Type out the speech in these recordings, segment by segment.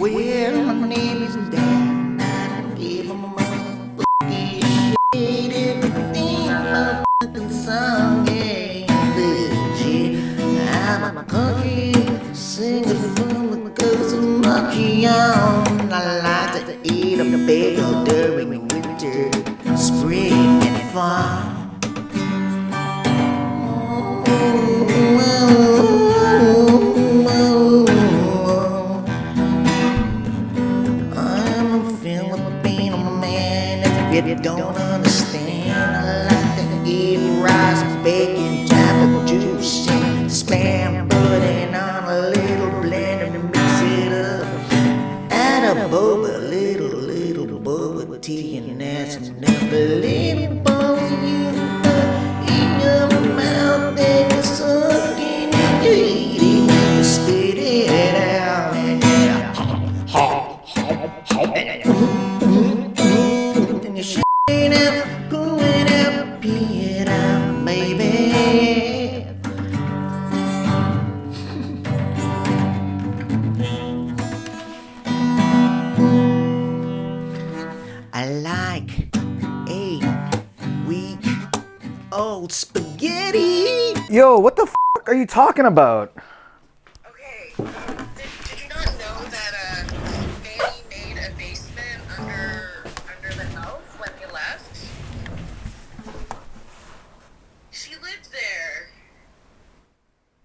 Well, my name is Dan. I don't give a motherfucking shit. Everything motherfucking song ain't legit. I'm a country singer from the coast of Montreal. I like to eat a bagel during winter, spring, and fall. If you don't understand, I like to eat rice, bacon, apple juice, and spam, putting on a little blender to mix it up. Add a boba, little boba tea, and that's enough. A little bowl you put in your mouth, and you're sucking it, you eat it, and you spit it out, and you shit it out, pull it out, pee it out, baby. I like 8-week-old spaghetti. Yo, what the f*** are you talking about? Okay, did you not know that Fanny made a basement under the house when we left? She lived there.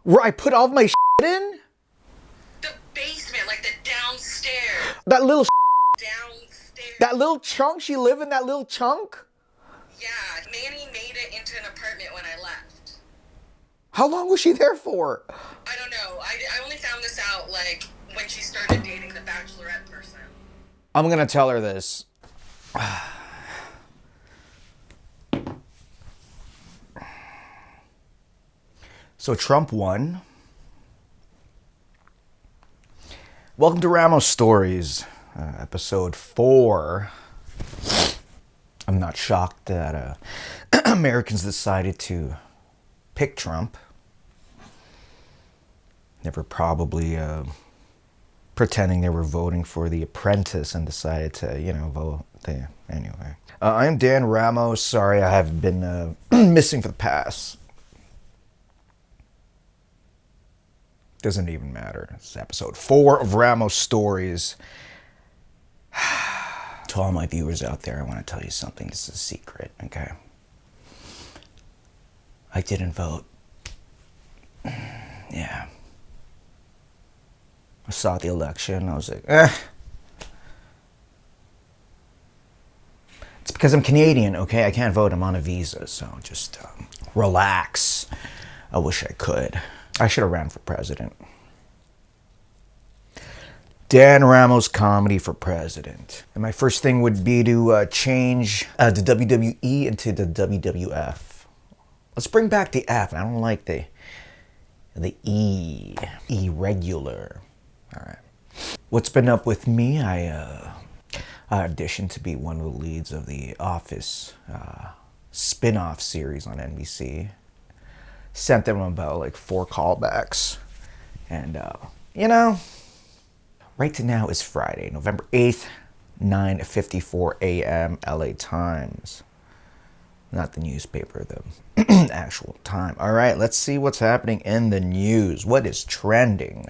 Where I put all of my shit in? The basement, like the downstairs. That little Downstairs. that little chunk? She lived in that little chunk? Yeah, Manny made it into an apartment when I left. How long was she there for? I don't know. I only found this out, like, when she started dating the bachelorette person. I'm gonna tell her this. So Trump won. Welcome to Ramos Stories, episode 4. I'm not shocked that Americans decided to pick Trump. They were probably pretending they were voting for The Apprentice and decided to, vote. Anyway. I'm Dan Ramos. Sorry, I have been missing for the past. Doesn't even matter. It's episode 4 of Ramos Stories. To all my viewers out there, I want to tell you something. This is a secret, okay? I didn't vote. Yeah. I saw the election. I was like, It's because I'm Canadian, okay? I can't vote. I'm on a visa, so just relax. I wish I could. I should have ran for president. Dan Ramos comedy for president. And my first thing would be to change the WWE into the WWF. Let's bring back the F. I don't like the E. Irregular. All right. What's been up with me? I auditioned to be one of the leads of the Office spin-off series on NBC. Sent them about like 4 callbacks. And, right to now is Friday, November 8th, 9:54 a.m. LA Times. Not the newspaper, the actual time. All right, let's see what's happening in the news. What is trending?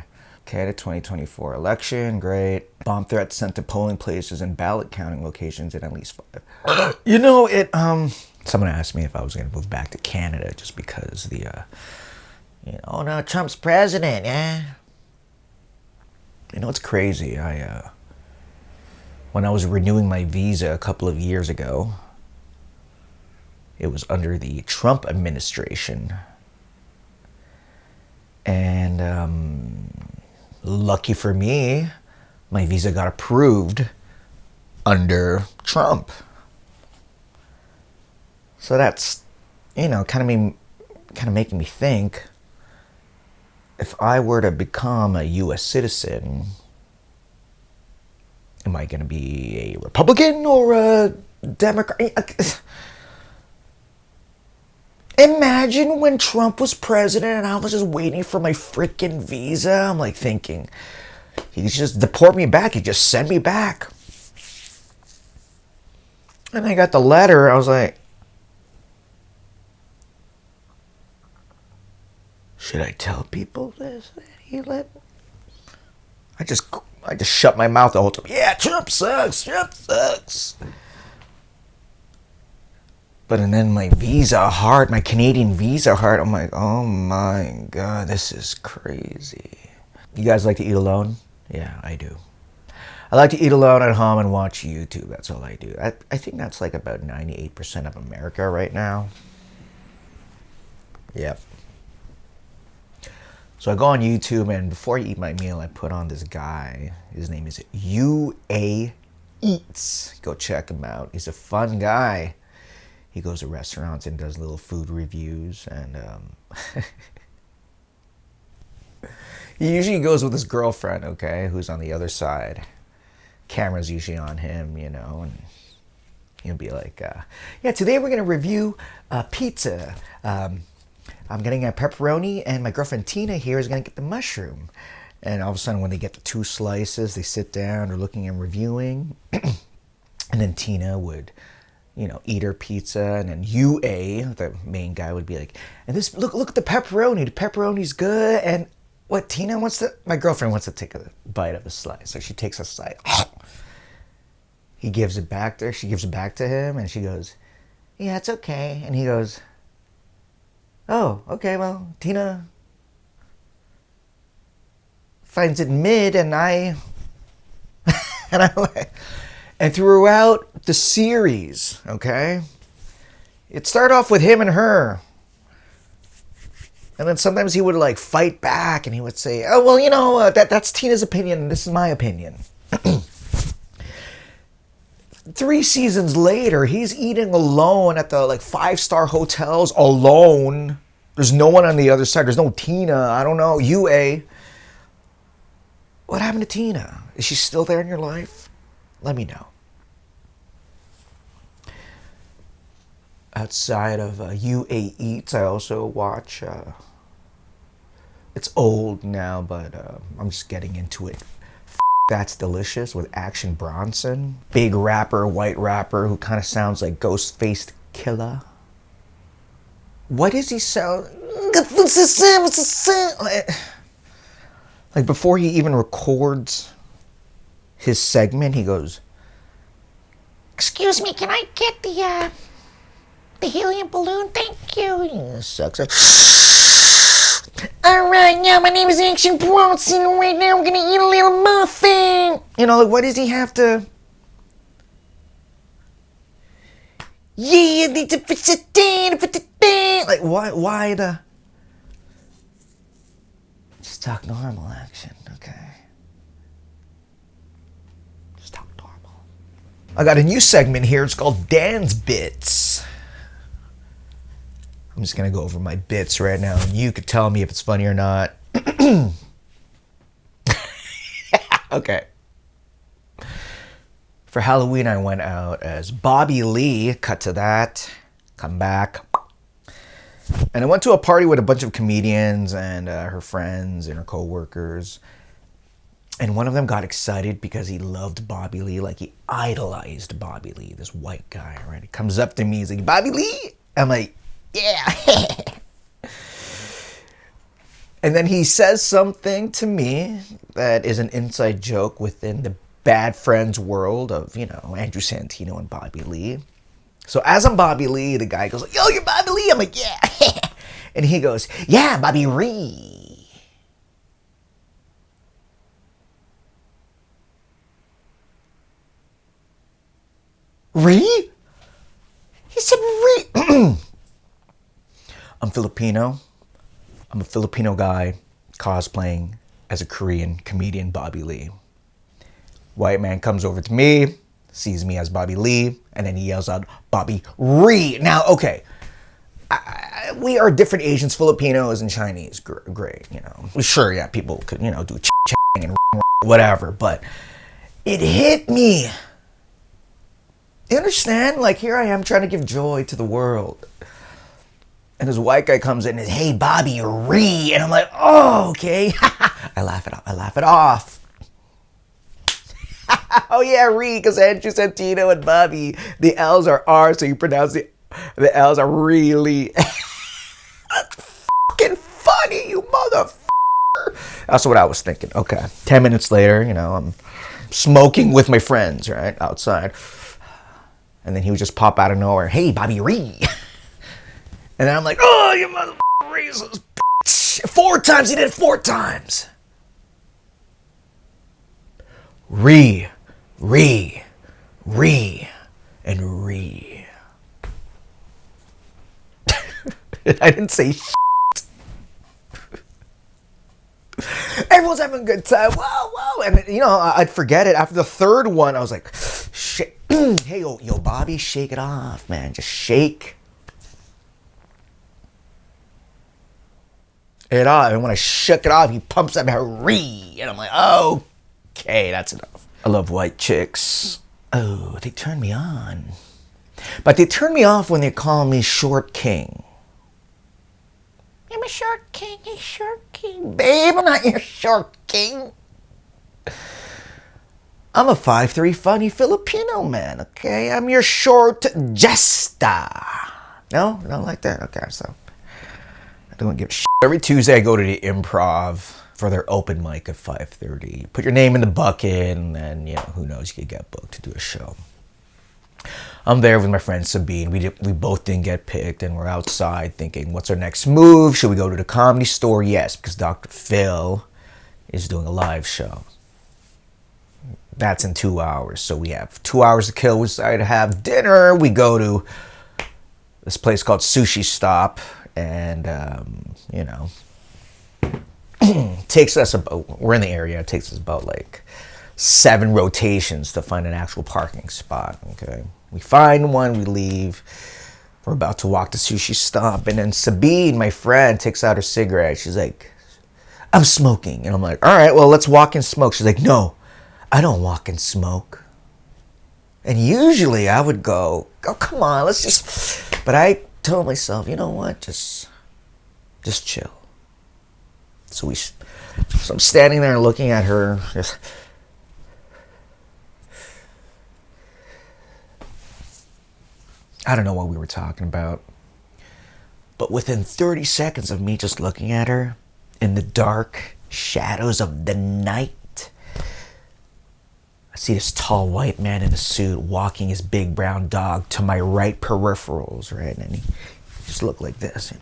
Okay, the 2024 election, great. Bomb threats sent to polling places and ballot counting locations in at least 5. Someone asked me if I was going to move back to Canada just because oh no, Trump's president, yeah. It's crazy. When I was renewing my visa a couple of years ago, it was under the Trump administration. And lucky for me, my visa got approved under Trump. So that's, kind of making me think, if I were to become a U.S. citizen, am I going to be a Republican or a Democrat? Imagine when Trump was president and I was just waiting for my freaking visa. I'm like thinking, He just deport me back. He just send me back. And I got the letter. I was like, should I tell people this? That he let... I just shut my mouth the whole time. Yeah, Trump sucks. Trump sucks. But and then my visa hard, my Canadian visa hard. I'm like, oh my God, this is crazy. You guys like to eat alone? Yeah, I do. I like to eat alone at home and watch YouTube. That's all I do. I think that's like about 98% of America right now. Yep. So I go on YouTube, and before I eat my meal, I put on this guy. His name is UA Eats. Go check him out. He's a fun guy. He goes to restaurants and does little food reviews, and he usually goes with his girlfriend, okay, who's on the other side. Camera's usually on him, you know, and he'll be like, yeah, today we're going to review pizza. I'm getting a pepperoni, and my girlfriend Tina here is going to get the mushroom. And all of a sudden, when they get the 2 slices, they sit down, they're looking and reviewing. And then Tina would, you know, eat her pizza, and then UA, the main guy, would be like, and this, look at the pepperoni. The pepperoni's good. And what Tina wants to, my girlfriend wants to take a bite of a slice. So she takes a slice. He gives it back to her. She gives it back to him, and she goes, yeah, it's okay. And he goes, oh, okay, well, Tina finds it mid, and and throughout the series, okay, it started off with him and her, and then sometimes he would like fight back, and he would say, oh, well, you know, that's Tina's opinion, and this is my opinion. 3 seasons later, he's eating alone at the like 5-star hotels alone. There's no one on the other side. There's no Tina. I don't know. UA. What happened to Tina? Is she still there in your life? Let me know. Outside of UA Eats, I also watch... it's old now, but I'm just getting into it. That's Delicious with Action Bronson. Big rapper, white rapper who kind of sounds like Ghostface Killer. What does he sound? Like before he even records his segment, he goes, Excuse me, can I get the helium balloon? Thank you. yeah, sucks. Alright, now my name is Action Bronson. Right now I'm gonna eat a little muffin. You know, like, what does he have to... Yeah, need to fix it down, put it down. Like, why the... Just talk normal, Action, okay? Just talk normal. I got a new segment here. It's called Dan's Bits. I'm just going to go over my bits right now, and you could tell me if it's funny or not. Okay. For Halloween, I went out as Bobby REE. Cut to that. Come back. And I went to a party with a bunch of comedians and her friends and her co-workers. And one of them got excited because he loved Bobby REE. Like, he idolized Bobby REE, this white guy, right? He comes up to me. He's like, Bobby REE? I'm like, yeah. And then he says something to me that is an inside joke within the bad friends world of, you know, Andrew Santino and Bobby REE. So as I'm Bobby REE, the guy goes, yo, you're Bobby REE? I'm like, yeah. And he goes, yeah, Bobby REE. REE? He said REE. I'm Filipino. I'm a Filipino guy cosplaying as a Korean comedian, Bobby REE. White man comes over to me, sees me as Bobby REE, and then he yells out, Bobby REE. Now, okay, we are different Asians, Filipinos, and Chinese. Great, you know. Sure, yeah, people could, you know, do and whatever, but it hit me. You understand? Like, here I am trying to give joy to the world. And this white guy comes in and says, hey, Bobby REE. And I'm like, oh, okay. I laugh it off. Oh yeah, Ree, because Andrew said Tino and Bobby. The L's are R, so you pronounce the L's are really. That's fucking funny, you motherfucker. That's what I was thinking. Okay. 10 minutes later, I'm smoking with my friends, right, outside. And then he would just pop out of nowhere. Hey, Bobby REE. And then I'm like, oh, you motherfucker, racist bitch. 4 times, he did it 4 times. Ree, Ree, Ree, and Ree. I didn't say shit. Everyone's having a good time. Wow. And, I'd forget it. After the 3rd one, I was like, shit. Hey, yo, Bobby, shake it off, man. Just shake it off. And when I shook it off, he pumps up her Ree. And I'm like, okay, that's enough. I love white chicks. Oh, they turn me on. But they turn me off when they call me Short King. I'm a short king, Babe, I'm not your short king. I'm a 5'3" funny Filipino man, okay? I'm your short jester. No? Not like that? Okay, so I don't give a shit. Every Tuesday I go to the Improv for their open mic at 5:30. Put your name in the bucket, and then, who knows, you could get booked to do a show. I'm there with my friend Sabine. We both didn't get picked, and we're outside thinking, what's our next move? Should we go to the Comedy Store? Yes, because Dr. Phil is doing a live show. That's in 2 hours, so we have 2 hours to kill. We decide to have dinner. We go to this place called Sushi Stop, and, takes us about, we're in the area, it takes us about like 7 rotations to find an actual parking spot, okay? We find one, we leave. We're about to walk to Sushi Stop, and then Sabine, my friend, takes out her cigarette. She's like, I'm smoking. And I'm like, all right, well, let's walk and smoke. She's like, no, I don't walk and smoke. And usually I would go, oh, come on, let's just... But I told myself, you know what, just chill. So I'm standing there looking at her, just... I don't know what we were talking about. But within 30 seconds of me just looking at her, in the dark shadows of the night, I see this tall white man in a suit walking his big brown dog to my right peripherals, right? And he just looked like this, And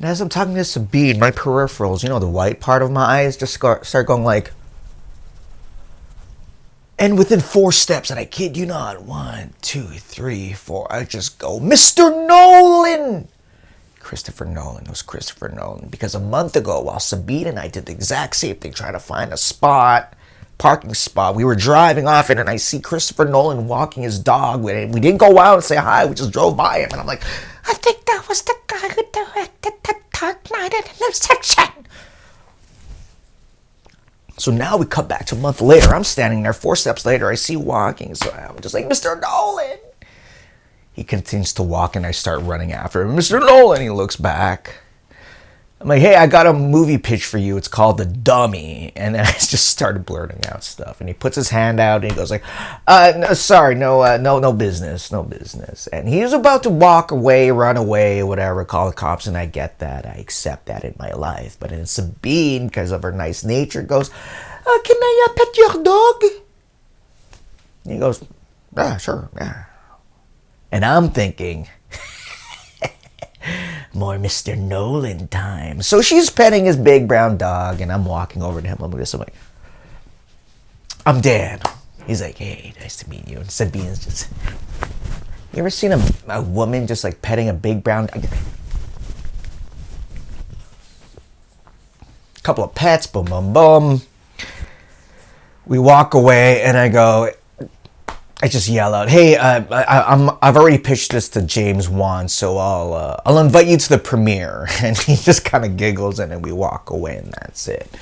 as I'm talking to Sabine, my peripherals, the white part of my eyes just start going like... And within 4 steps, and I kid you not, 1, 2, 3, 4, I just go, Mr. Nolan! Christopher Nolan. It was Christopher Nolan. Because a month ago, while Sabine and I did the exact same thing, trying to find a parking spot, we were driving off it, and I see Christopher Nolan walking his dog with it. We didn't go out and say hi, we just drove by him, and I'm like, I think that was the guy who directed The Dark Knight in Intersection. So now we cut back to a month later. I'm standing there 4 steps later. I see walking. So I'm just like, Mr. Nolan. He continues to walk and I start running after him. Mr. Nolan. He looks back. I'm like, hey, I got a movie pitch for you. It's called The Dummy. And then I just started blurting out stuff. And he puts his hand out and he goes like, no, sorry, no business. And he was about to walk away, run away, whatever, call the cops. And I get that. I accept that in my life. But then Sabine, because of her nice nature, goes, can I pet your dog? And he goes, sure, yeah. And I'm thinking... more Mr. Nolan time. So she's petting his big brown dog, and I'm walking over to him. I'm like, I'm Dan. He's like, hey, nice to meet you. And Sabine's just... You ever seen a woman just like petting a big brown dog? Couple of pets, boom, boom, boom. We walk away, and I just yell out, hey, I've already pitched this to James Wan, so I'll invite you to the premiere. And he just kind of giggles, and then we walk away, and that's it.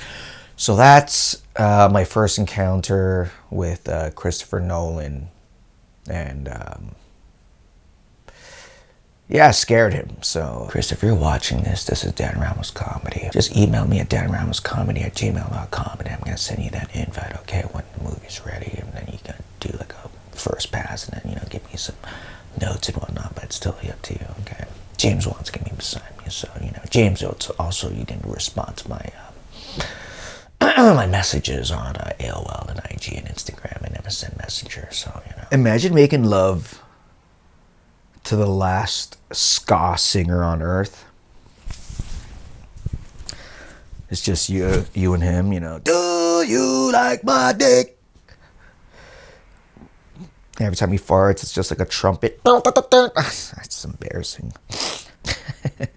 So that's my first encounter with Christopher Nolan. And Yeah, I scared him. So, Chris, if you're watching this, this is Dan Ramos Comedy. Just email me at danramoscomedy@gmail.com and I'm going to send you that invite, okay, when the movie's ready. And then you can do like a first pass and then, you know, give me some notes and whatnot, but it's totally up to you, okay? James wants to get me beside me, so, you know. James, also, you didn't respond to my, my messages on AOL and IG and Instagram and MSN Messenger, so, you know. Imagine making love to the last ska singer on earth. It's just you and him, you know. Do you like my dick? Every time he farts, it's just like a trumpet. It's embarrassing.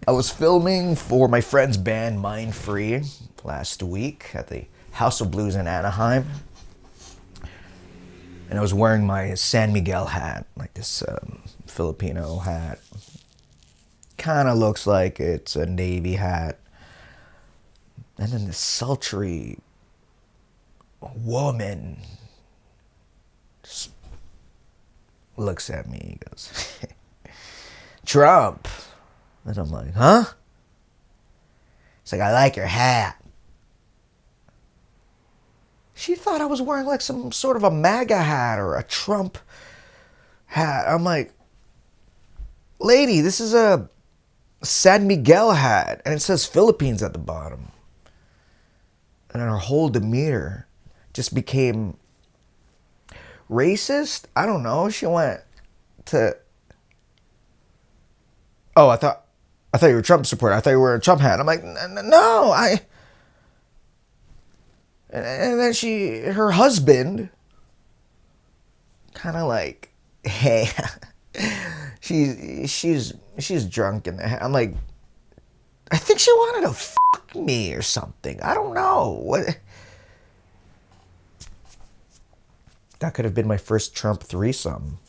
I was filming for my friend's band Mind Free last week at the House of Blues in Anaheim. And I was wearing my San Miguel hat, like this Filipino hat. Kind of looks like it's a Navy hat. And then this sultry woman just looks at me. He goes, Trump. And I'm like, huh? It's like, I like your hat. She thought I was wearing like some sort of a MAGA hat or a Trump hat. I'm like, lady, this is a San Miguel hat. And it says Philippines at the bottom. And her whole demeanor just became racist. I don't know. She went to, oh, I thought you were a Trump supporter. I thought you were a Trump hat. I'm like, no, and then her husband, kind of like, hey, she's drunk in the head. I'm like, I think she wanted to fuck me or something. I don't know what. That could have been my first Trump threesome.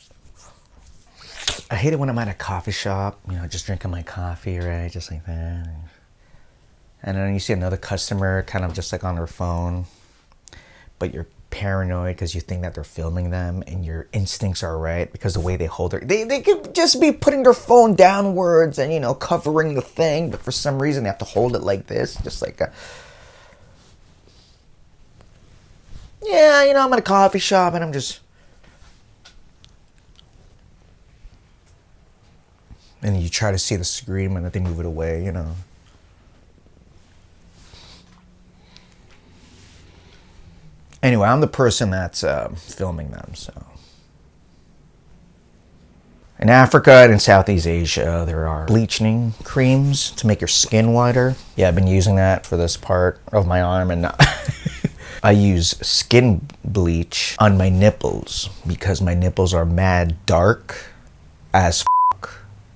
I hate it when I'm at a coffee shop, you know, just drinking my coffee, right, just like that. And then you see another customer kind of just like on their phone, but you're paranoid because you think that they're filming them and your instincts are right because the way they hold it. They could just be putting their phone downwards and, you know, covering the thing, but for some reason they have to hold it like this, just like a... Yeah, you know, I'm at a coffee shop and I'm just... And you try to see the screen and then they move it away, you know. Anyway, I'm the person that's filming them, so. In Africa and in Southeast Asia, there are bleaching creams to make your skin whiter. Yeah, I've been using that for this part of my arm, and I use skin bleach on my nipples because my nipples are mad dark as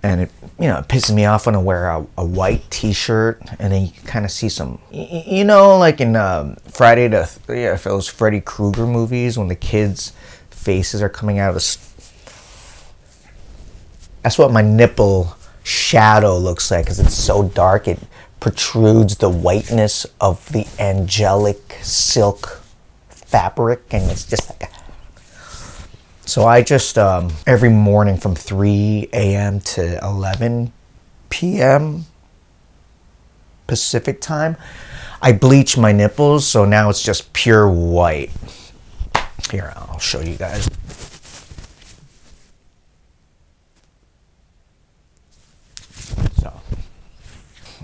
and it, you know, it pisses me off when I wear a white t-shirt and then you kind of see some, you know, like in those Freddy Krueger movies when the kids' faces are coming out of the... That's what my nipple shadow looks like because it's so dark. It protrudes the whiteness of the angelic silk fabric and it's just like a... So I just, every morning from 3 a.m. to 11 p.m. Pacific time, I bleach my nipples, so now it's just pure white. Here, I'll show you guys.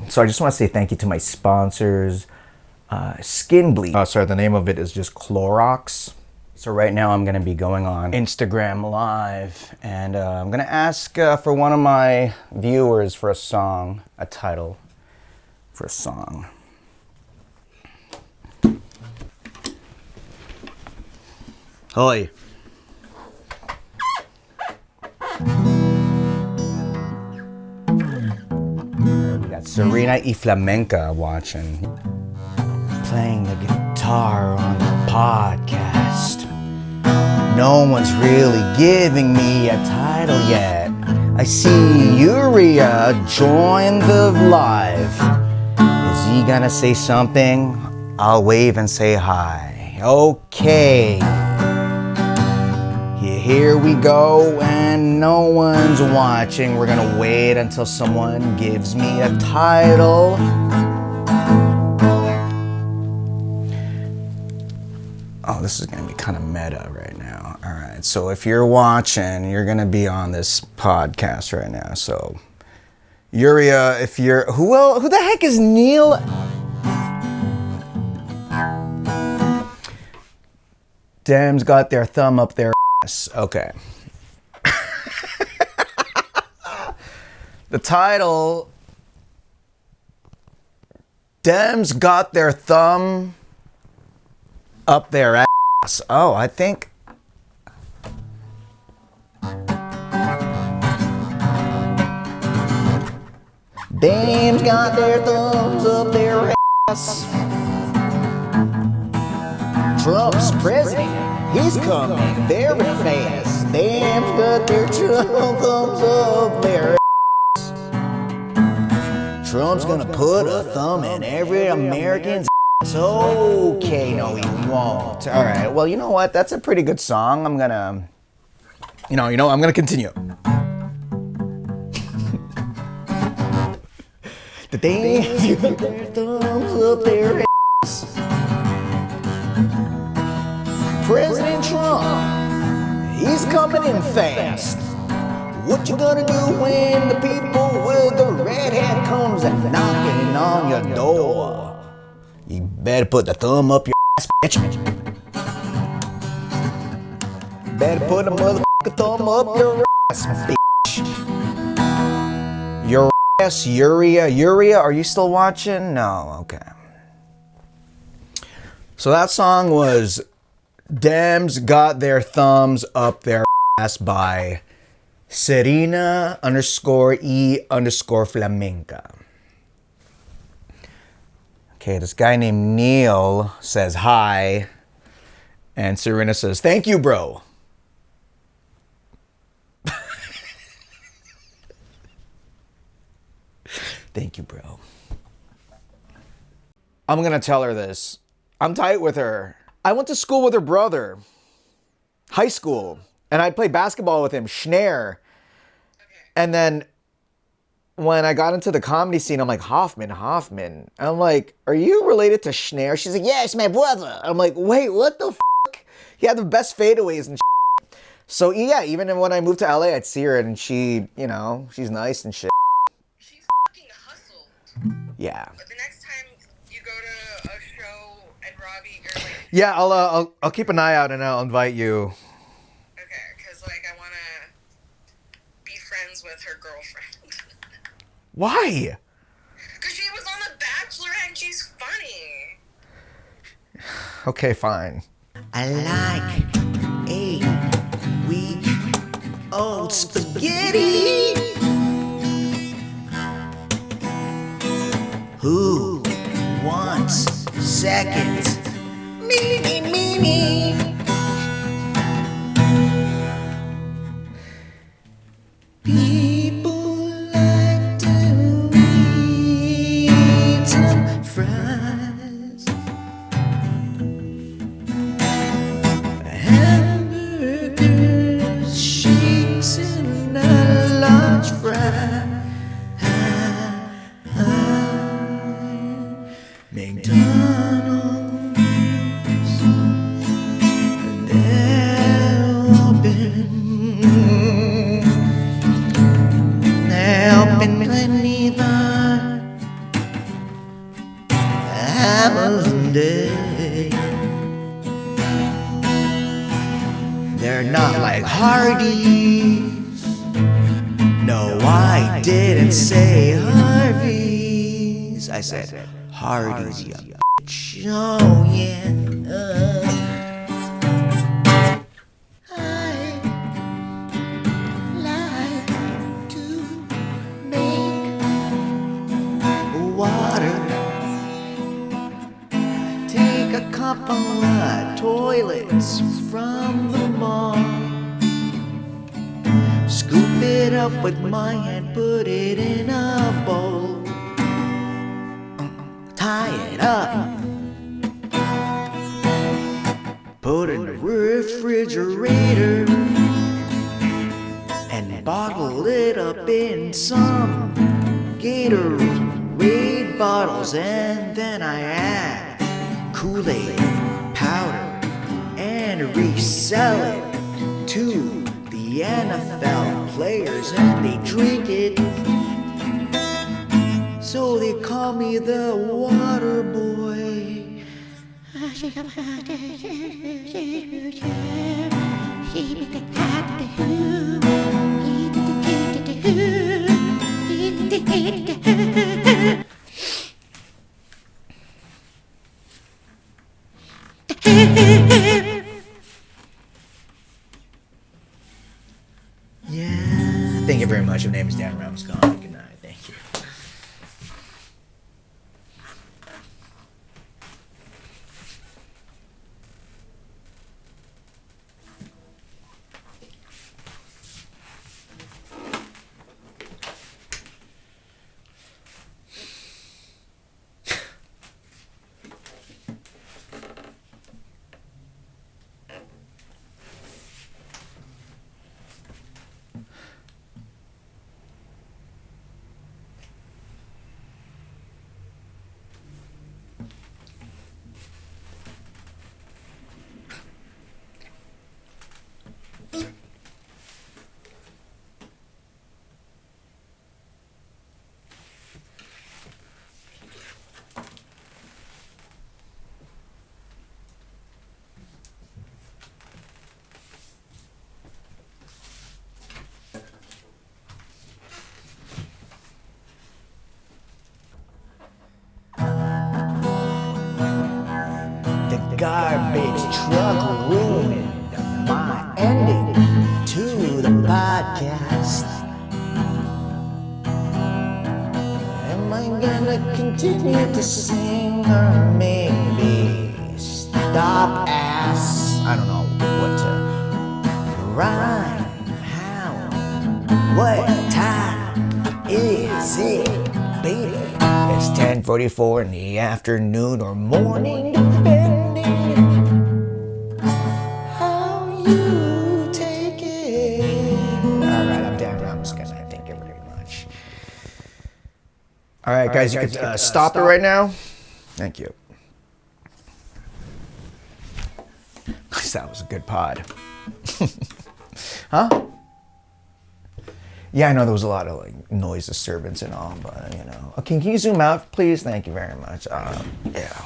So I just want to say thank you to my sponsors, Skin Bleach. Sorry, the name of it is just Clorox. So right now I'm going to be going on Instagram Live and I'm going to ask for one of my viewers for a song, a title for a song. Hoi. We got Serena y Flamenca watching. Playing the guitar on the podcast. No one's really giving me a title yet. I see Uriah join the live. Is he gonna say something? I'll wave and say hi. Okay. here we go, and no one's watching. We're gonna wait until someone gives me a title. Oh, this is gonna be kind of meta right now. All right, so if you're watching, you're gonna be on this podcast right now. So, Uria, if you're who the heck is Neil? Dems got their thumb up their ass. Okay. The title, Dems got their thumb up their ass. Oh, I think. Dems got their thumbs up their ass. Trump's president, he's coming very fast. Dems got their thumbs up their ass. Trump's gonna put a thumb in every American's ass. Okay, no, he won't. All right, well, you know what? That's a pretty good song. I'm gonna, I'm gonna continue. The Dems got their thumbs up their ass. President Trump, he's coming in fast. What you gonna do when the people with the red hat comes and knocking on your door? You better put the thumb up your ass, bitch. Better put a motherfucking thumb up your ass, bitch. Your ass, Uria. Uria, are you still watching? No, okay. So that song was Dems Got Their Thumbs Up Their Ass by Serena_E_flamenca. Okay, this guy named Neil says hi, and Serena says, thank you, bro. Thank you, bro. I'm gonna tell her this. I'm tight with her. I went to school with her brother. High school. And I played basketball with him, Schneer. And then when I got into the comedy scene, I'm like, Hoffman. And I'm like, are you related to Schneer? She's like, yeah, it's my brother. I'm like, wait, what the fuck? He had the best fadeaways and shit. So yeah, even when I moved to LA, I'd see her and she, she's nice and shit. She's fucking hustled. Yeah. But the next time you go to a show and Robby, you're like... Yeah, I'll keep an eye out and I'll invite you. I want to be friends with her girlfriend. Why? Because she was on The Bachelor and she's funny. Okay, fine. I like 8-week-old spaghetti. Who wants seconds? Me. People like to eat some fries, hamburgers, shakes, and a large fry. McDonald's, they've been plenty fun. Amazon Day. They're not like Hardee's. No, I didn't say Harvey's. I said Hardee's, you bitch. Oh, yeah. I like to make water. Take a couple of toilets from the mall. Scoop it up with my hand, put it in a bowl. Tie it up. Put it in the refrigerator. bottle it up in some Gatorade bottles, and then I add Kool-Aid powder and resell it to the NFL players, and they drink it. So they call me the water boy. Yeah. Thank you very much. My name is Dan Ramos. Good night. Thank you. Garbage truck ruined my ending to the podcast. Am I gonna continue to sing or maybe stop ass? I don't know what to rhyme. How? What time is it, baby? It's 10:44 in the afternoon or morning, depending how you take it. Alright, I'm Dan Ramos, guys. Thank you very much. Alright, guys, you can stop it right now. Thank you. That was a good pod. Huh? Yeah, I know there was a lot of like noise disturbance and all, but you know. Okay, can you zoom out, please? Thank you very much. Yeah.